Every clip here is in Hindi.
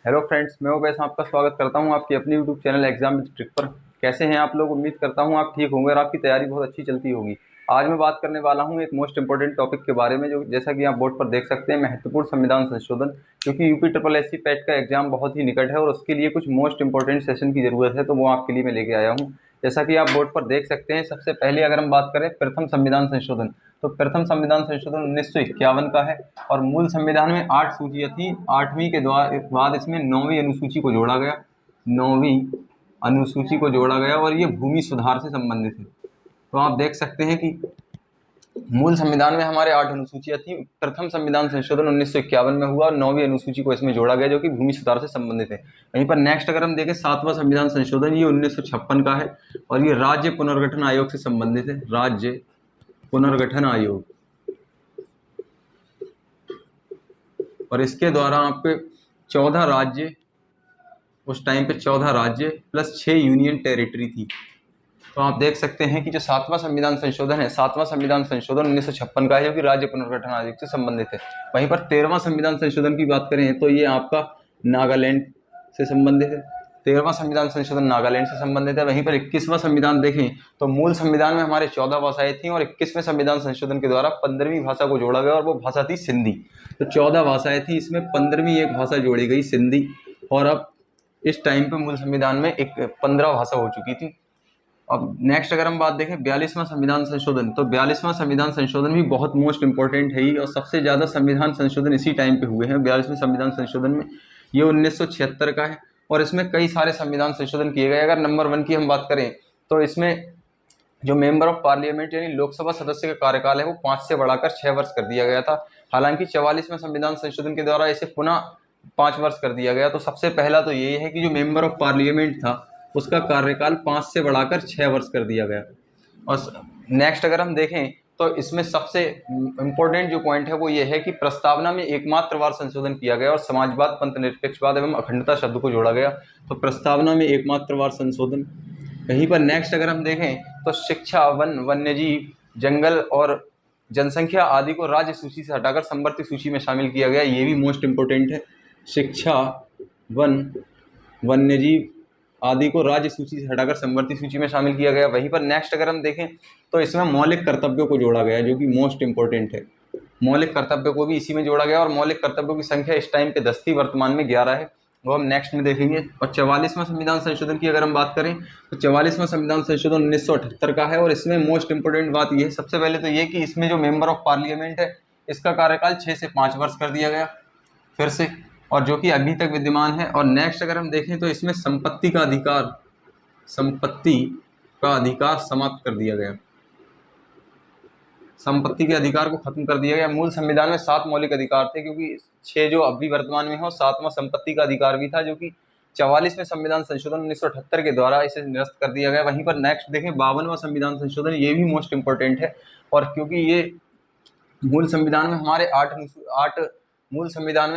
हेलो फ्रेंड्स, मैं उवैस आपका स्वागत करता हूं आपकी अपनी YouTube channel exam with trick पर। कैसे हैं आप लोग? उम्मीद करता हूं आप ठीक होंगे और आपकी तैयारी बहुत अच्छी चलती होगी। आज मैं बात करने वाला हूं एक मोस्ट इंपोर्टेंट टॉपिक के बारे में, जो जैसा कि आप बोर्ड पर देख सकते हैं, महत्वपूर्ण संविधान संशोधन। क्योंकि UP triple S C PET का एग्जाम बहुत ही निकट है और उसके लिए कुछ मोस्ट इंपोर्टेंट सेशन की जरूरत है, तो वो आपके लिए मैं लेके आया हूँ। जैसा कि आप बोर्ड पर देख सकते हैं, सबसे पहले अगर हम बात करें प्रथम संविधान संशोधन, तो प्रथम संविधान संशोधन 1951 का है। और मूल संविधान में 8 सूचियां थी। 8वीं के बाद इसमें 9वीं अनुसूची को जोड़ा गया। 9वीं अनुसूची को जोड़ा गया और ये भूमि सुधार से संबंधित है। तो आप देख सकते हैं कि मूल संविधान में हमारे 8 अनुसूचियां थी। प्रथम संविधान संशोधन 1951 में हुआ और 9वीं अनुसूची को इसमें जोड़ा गया, जो कि भूमि सुधार से संबंधित है। वहीं पर नेक्स्ट अगर हम देखें 7वां संविधान संशोधन, ये 1956 का है और ये राज्य पुनर्गठन आयोग से संबंधित है। राज्य पुनर्गठन आयोग, और इसके द्वारा आपके 14 राज्य, उस टाइम पे 14 राज्य प्लस 6 यूनियन टेरिटरी थी। तो आप देख सकते हैं कि जो 7वां संविधान संशोधन है, 7वां संविधान संशोधन 1956 का है, जो कि राज्य पुनर्गठन आयोग से संबंधित है। वहीं पर 13वां संविधान संशोधन की बात करें तो ये आपका नागालैंड से संबंधित है। 13वां संविधान संशोधन नागालैंड से संबंधित है। वहीं पर 21वां संविधान देखें तो मूल संविधान में हमारे 14 भाषाएं थी और 21वें संविधान संशोधन के द्वारा 15वीं भाषा को जोड़ा गया और वो भाषा थी सिंधी। तो 14 भाषाएं थी, इसमें 15वीं एक भाषा जोड़ी गई, सिंधी। और अब इस टाइम पे मूल संविधान में एक 15 भाषा हो चुकी थी। अब नेक्स्ट अगर हम बात देखें 42वां संविधान संशोधन, तो 42वां संविधान संशोधन भी बहुत मोस्ट इंपॉर्टेंट है ही, और सबसे ज़्यादा संविधान संशोधन इसी टाइम पे हुए हैं 42वें संविधान संशोधन में। ये 1976 का है और इसमें कई सारे संविधान संशोधन किए गए। अगर नंबर 1 की हम बात करें तो इसमें जो मेंबर ऑफ पार्लियामेंट यानी लोकसभा सदस्य का कार्यकाल है वो 5 से बढ़ाकर 6 वर्ष कर दिया गया था। हालांकि 44वें संविधान संशोधन के द्वारा इसे पुनः 5 वर्ष कर दिया गया। तो सबसे पहला तो ये है कि जो मेंबर ऑफ पार्लियामेंट था उसका कार्यकाल 5 से बढ़ाकर 6 वर्ष कर दिया गया। और नेक्स्ट अगर हम देखें तो इसमें सबसे इम्पोर्टेंट जो पॉइंट है वो ये है कि प्रस्तावना में एकमात्र बार संशोधन किया गया और समाजवाद, पंथ निरपेक्षवाद एवं अखंडता शब्द को जोड़ा गया। तो प्रस्तावना में एकमात्र बार संशोधन। यहीं पर नेक्स्ट अगर हम देखें तो शिक्षा, वन, वन्यजीव, जंगल और जनसंख्या आदि को राज्य सूची से हटाकर संवर्ती सूची में शामिल किया गया। ये भी मोस्ट इंपोर्टेंट है। शिक्षा, वन, वन्यजीव आदि को राज्य सूची से हटाकर संवर्ती सूची में शामिल किया गया। वहीं पर नेक्स्ट अगर हम देखें तो इसमें मौलिक कर्तव्यों को जोड़ा गया, जो कि मोस्ट इंपोर्टेंट है। मौलिक कर्तव्यों को भी इसी में जोड़ा गया और मौलिक कर्तव्यों की संख्या इस टाइम पे 10 थी, वर्तमान में 11 है, वो हम नेक्स्ट में देखेंगे। और 44वां संविधान संशोधन की अगर हम बात करें तो 44वां संविधान संशोधन 1978 का है और इसमें मोस्ट इंपोर्टेंट बात यह है, सबसे पहले तो ये कि इसमें जो मेंबर ऑफ पार्लियामेंट है इसका कार्यकाल 6 से 5 वर्ष कर दिया गया फिर से, और जो कि अभी तक विद्यमान है। और नेक्स्ट अगर हम देखें तो इसमें संपत्ति का अधिकार समाप्त कर दिया गया। संपत्ति के अधिकार को खत्म कर दिया गया। मूल संविधान में 7 मौलिक अधिकार थे, क्योंकि 6 जो अभी वर्तमान में हो, 7वां संपत्ति का अधिकार भी था, जो कि 44वें संविधान संशोधन 1978 के द्वारा इसे निरस्त कर दिया गया। वहीं पर नेक्स्ट देखें 52वां संविधान संशोधन, ये भी मोस्ट इंपोर्टेंट है। और क्योंकि ये मूल संविधान में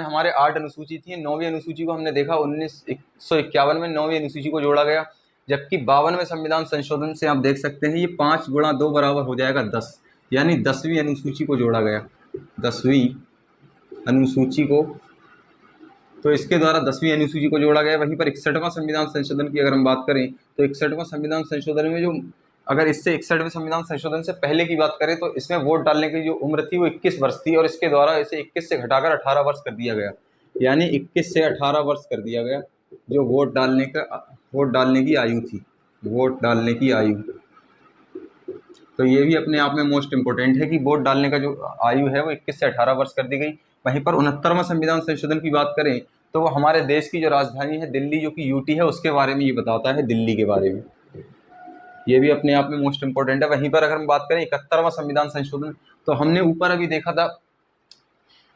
हमारे 8 अनुसूची थी। 9वीं अनुसूची को हमने देखा 1951 में 9वीं अनुसूची को जोड़ा गया, जबकि 52वें संविधान संशोधन से आप देख सकते हैं ये 5 गुणा 2 बराबर हो जाएगा 10, यानी 10वीं अनुसूची को जोड़ा गया। 10वीं अनुसूची को, तो इसके द्वारा 10वीं अनुसूची को जोड़ा गया। वहीं पर 61वां संविधान संशोधन की अगर हम बात करें तो 61वां संविधान संशोधन में जो, अगर इससे 61वें संविधान संशोधन से पहले की बात करें तो इसमें वोट डालने की जो उम्र थी वो 21 वर्ष थी और इसके द्वारा इसे 21 से घटाकर 18 वर्ष कर दिया गया, यानी 21 से 18 वर्ष कर दिया गया जो वोट डालने की आयु थी, वोट डालने की आयु। तो ये भी अपने आप में मोस्ट इंपोर्टेंट है कि वोट डालने का जो आयु है वो 21 से 18 वर्ष कर दी गई। वहीं पर 69वां संविधान संशोधन की बात करें तो वो हमारे देश की जो राजधानी है दिल्ली, जो कि यूटी है, उसके बारे में ये बताता है, दिल्ली के बारे में। ये भी अपने आप में मोस्ट इंपोर्टेंट है। वहीं पर अगर हम बात करें 71वां संविधान संशोधन, तो हमने ऊपर अभी देखा था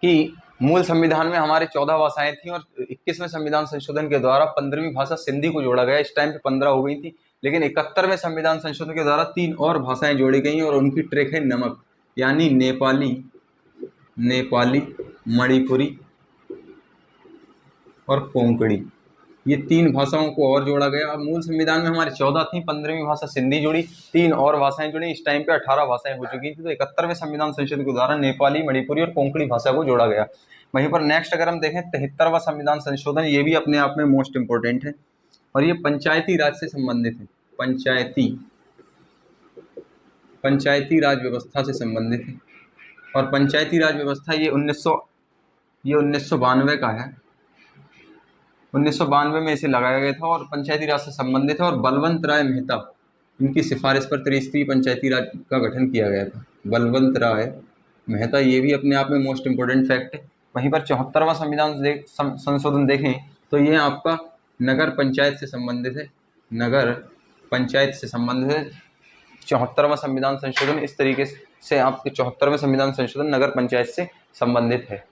कि मूल संविधान में हमारे 14 भाषाएं थी और 21वें संविधान संशोधन के द्वारा 15वीं भाषा सिंधी को जोड़ा गया। इस टाइम पे 15 हो गई थी, लेकिन 71वें संविधान संशोधन के द्वारा 3 और भाषाएं जोड़ी गई और उनकी ट्रिक है नमक, यानी नेपाली, मणिपुरी और कोंकणी। ये 3 भाषाओं को और जोड़ा गया। मूल संविधान में हमारे 14 थी, 15वीं भाषा सिंधी जुड़ी, 3 और भाषाएं जुड़ी। इस टाइम पे 18 भाषाएं हो चुकी थी। तो 71वें संविधान संशोधन के द्वारा नेपाली, मणिपुरी और कोंकणी भाषा को जोड़ा गया। वहीं पर नेक्स्ट अगर हम देखें 73वां संविधान संशोधन, ये भी अपने आप में मोस्ट इंपोर्टेंट है और ये पंचायती राज से संबंधित है। पंचायती राज व्यवस्था से संबंधित है और पंचायती राज व्यवस्था ये 1992 का है। 1992 में इसे लगाया गया था और पंचायती राज से संबंधित है और बलवंत राय मेहता इनकी सिफारिश पर त्रिस्तरीय पंचायती राज का गठन किया गया था। बलवंत राय मेहता, ये भी अपने आप में मोस्ट इंपोर्टेंट फैक्ट है। वहीं पर 74वां संविधान संशोधन देखें तो ये आपका नगर पंचायत से संबंधित है। नगर पंचायत से संबंधित है 74वां संविधान संशोधन। इस तरीके से आपके 74वें संविधान संशोधन नगर पंचायत से संबंधित है।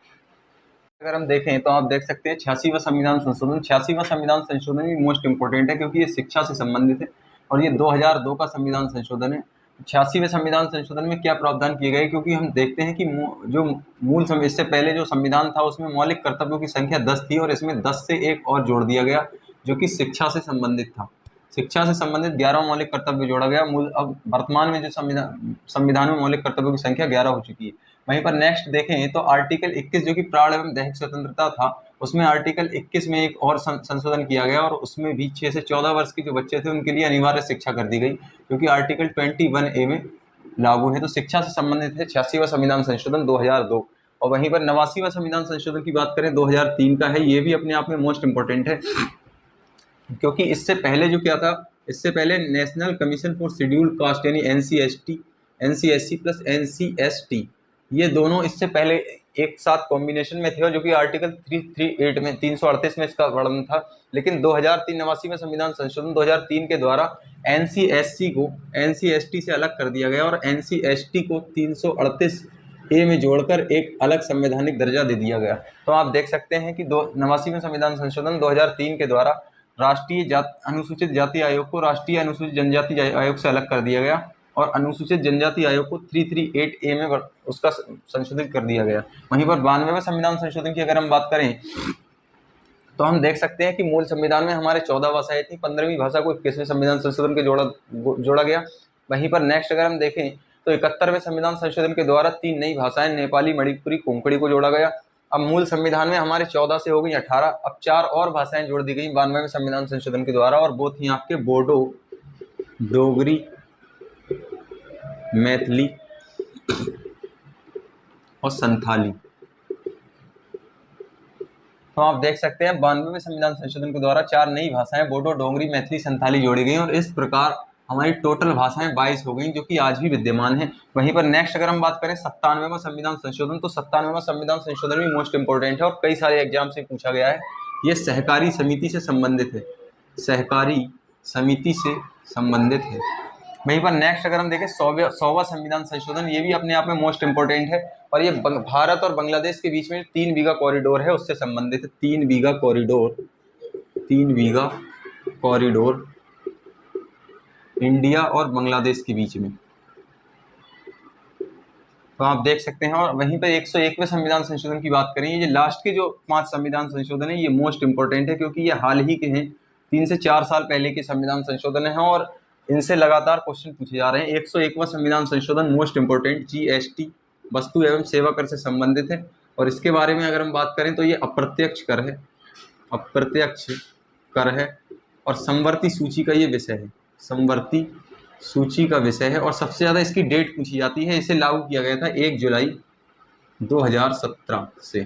अगर हम देखें तो आप देख सकते हैं 86वां संविधान संशोधन। 86वां संविधान संशोधन भी मोस्ट इंपोर्टेंट है क्योंकि ये शिक्षा से संबंधित है और ये 2002 का संविधान संशोधन है। 86वें संविधान संशोधन में क्या प्रावधान किए गए, क्योंकि हम देखते हैं कि जो मूल इससे पहले जो संविधान था उसमें मौलिक कर्तव्यों की संख्या 10 थी और इसमें 10 से एक और जोड़ दिया गया जो कि शिक्षा से संबंधित था। शिक्षा से संबंधित 11 मौलिक कर्तव्य जोड़ा गया। अब वर्तमान में जो संविधान में मौलिक कर्तव्यों की संख्या 11 हो चुकी है। वहीं पर नेक्स्ट देखें तो आर्टिकल 21 जो कि प्राण एवं दैहिक स्वतंत्रता था, उसमें आर्टिकल 21 में एक और संशोधन किया गया और उसमें भी 6 से 14 वर्ष के जो बच्चे थे उनके लिए अनिवार्य शिक्षा कर दी गई, क्योंकि आर्टिकल 21A में लागू है। तो शिक्षा से संबंधित है 86वां संविधान संशोधन 2002। और वहीं पर 89वां संविधान संशोधन की बात करें 2003 का है। ये भी अपने आप में मोस्ट इंपोर्टेंट है क्योंकि इससे पहले जो क्या था, इससे पहले national commission for scheduled caste यानी NCSC प्लस NCST, ये दोनों इससे पहले एक साथ कॉम्बिनेशन में थे और जो कि आर्टिकल 338 में 338 में इसका वर्णन था। लेकिन 2003 89वें संविधान संशोधन 2003 के द्वारा NCSC को NCST से अलग कर दिया गया और NCST को 338A में जोड़कर एक अलग संवैधानिक दर्जा दे दिया गया। तो आप देख सकते हैं कि 89वें संविधान संशोधन 2003 के द्वारा राष्ट्रीय अनुसूचित जाति आयोग को राष्ट्रीय अनुसूचित जनजाति आयोग से अलग कर दिया गया और अनुसूचित जनजाति आयोग को 338A में उसका संशोधित कर दिया गया। वहीं पर 92वें संविधान संशोधन की अगर हम बात करें तो हम देख सकते हैं कि मूल संविधान में हमारे 14 भाषाएं थी। 15वीं भाषा को 21वें संविधान संशोधन के जोड़ा गया। वहीं पर नेक्स्ट अगर हम देखें तो 71वें संविधान संशोधन के द्वारा 3 नई भाषाएं नेपाली, मणिपुरी, कोंकणी को जोड़ा गया। अब मूल संविधान में हमारे 14 से हो गई 18, अब 4 और भाषाएं जोड़ दी गई 92वें संविधान संशोधन के द्वारा और वो थी आपके बोडो, डोगरी, मैथिली और संथाली। तो आप देख सकते हैं 92वें संविधान संशोधन के द्वारा 4 नई भाषाएं बोडो, डोगरी, मैथिली, संथाली जोड़ी गई और इस प्रकार हमारी टोटल भाषाएं 22 हो गई जो कि आज भी विद्यमान है। वहीं पर नेक्स्ट अगर हम बात करें 97वां संविधान संशोधन, तो 97वां संविधान संशोधन भी मोस्ट इंपोर्टेंट है और कई सारे एग्जाम से पूछा गया है। ये सहकारी समिति से संबंधित है, सहकारी समिति से संबंधित है। वहीं पर नेक्स्ट अगर हम देखें 100वां संविधान संशोधन, ये भी अपने आप में मोस्ट इंपोर्टेंट है और ये भारत और बांग्लादेश के बीच में 3 बीघा कॉरिडोर है उससे संबंधित है। 3 बीघा कॉरिडोर इंडिया और बांग्लादेश के बीच में, तो आप देख सकते हैं। और वहीं पर 101वें संविधान संशोधन की बात करें, ये लास्ट के जो 5 संविधान संशोधन है ये मोस्ट इंपोर्टेंट है क्योंकि ये हाल ही के हैं, 3 से 4 साल पहले के संविधान संशोधन है और इनसे लगातार क्वेश्चन पूछे जा रहे हैं। 101वां संविधान संशोधन मोस्ट इंपोर्टेंट GST वस्तु एवं सेवा कर से संबंधित है और इसके बारे में अगर हम बात करें तो ये अप्रत्यक्ष कर है और समवर्ती सूची का ये विषय है, समवर्ती सूची का विषय है और सबसे ज़्यादा इसकी डेट पूछी जाती है। इसे लागू किया गया था 1 जुलाई 2017 से।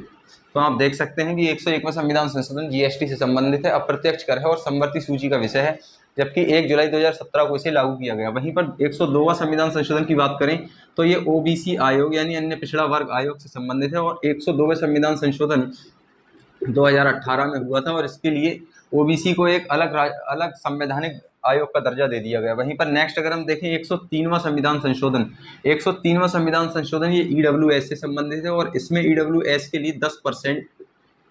तो आप देख सकते हैं कि 101वां संविधान संशोधन GST से संबंधित है, अप्रत्यक्ष कर है और समवर्ती सूची का विषय है, जबकि 1 जुलाई 2017 को इसे लागू किया गया। वहीं पर 102वां संविधान संशोधन की बात करें तो ये OBC आयोग यानी अन्य पिछड़ा वर्ग आयोग से संबंधित है और 102वें संविधान संशोधन 2018 में हुआ था और इसके लिए OBC को एक अलग संवैधानिक आयोग का दर्जा दे दिया गया। वहीं पर नेक्स्ट अगर हम देखें 103वां संविधान संशोधन, 103वां संविधान संशोधन ये EWS से संबंधित है और इसमें EWS के लिए 10%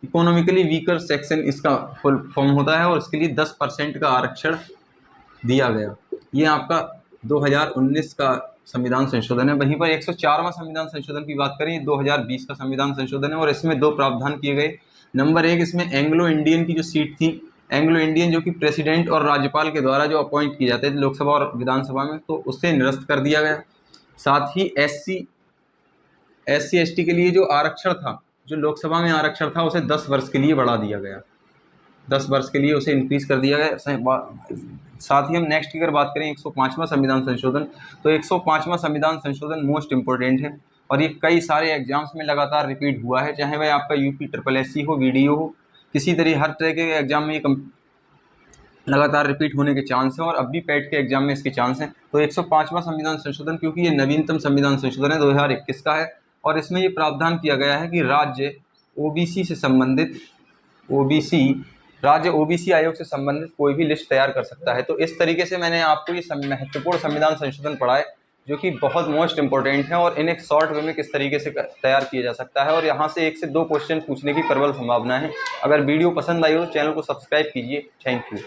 इकोनॉमिकली वीकर सेक्शन इसका फुल फॉर्म होता है और इसके लिए 10% का आरक्षण दिया गया। ये आपका 2019 का संविधान संशोधन है। वहीं पर 104वां संविधान संशोधन की बात करें, 2020 का संविधान संशोधन है और इसमें 2 प्रावधान किए गए। नंबर 1, इसमें एंग्लो इंडियन की जो सीट थी, एंग्लो इंडियन जो कि प्रेसिडेंट और राज्यपाल के द्वारा जो अपॉइंट किए जाते थे लोकसभा और विधानसभा में, तो उससे निरस्त कर दिया गया। साथ ही SC ST के लिए जो आरक्षण था जो लोकसभा में आरक्षण था उसे 10 वर्ष के लिए बढ़ा दिया गया, 10 वर्ष के लिए उसे इंक्रीज कर दिया गया। साथ ही हम नेक्स्ट की अगर बात करें 105वां संविधान संशोधन, तो 105वां संविधान संशोधन मोस्ट इंपॉर्टेंट है और ये कई सारे एग्जाम्स में लगातार रिपीट हुआ है, चाहे वह आपका यूपी SSSC हो, वीडियो हो, किसी तरह हर तरह के एग्जाम में ये लगातार रिपीट होने के चांस हैं और अब भी पैट के एग्जाम में इसके चांस हैं। तो 105वां संविधान संशोधन, क्योंकि ये नवीनतम संविधान संशोधन है, 2021 का है और इसमें ये प्रावधान किया गया है कि राज्य ओबीसी से संबंधित राज्य ओबीसी आयोग से संबंधित कोई भी लिस्ट तैयार कर सकता है। तो इस तरीके से मैंने आपको ये महत्वपूर्ण संविधान संशोधन पढ़ाए जो कि बहुत मोस्ट इंपॉर्टेंट है और इन्हें शॉर्ट वे में किस तरीके से तैयार किया जा सकता है और यहाँ से 1 से 2 क्वेश्चन पूछने की प्रबल संभावना है। अगर वीडियो पसंद आई हो तो चैनल को सब्सक्राइब कीजिए। Thank you.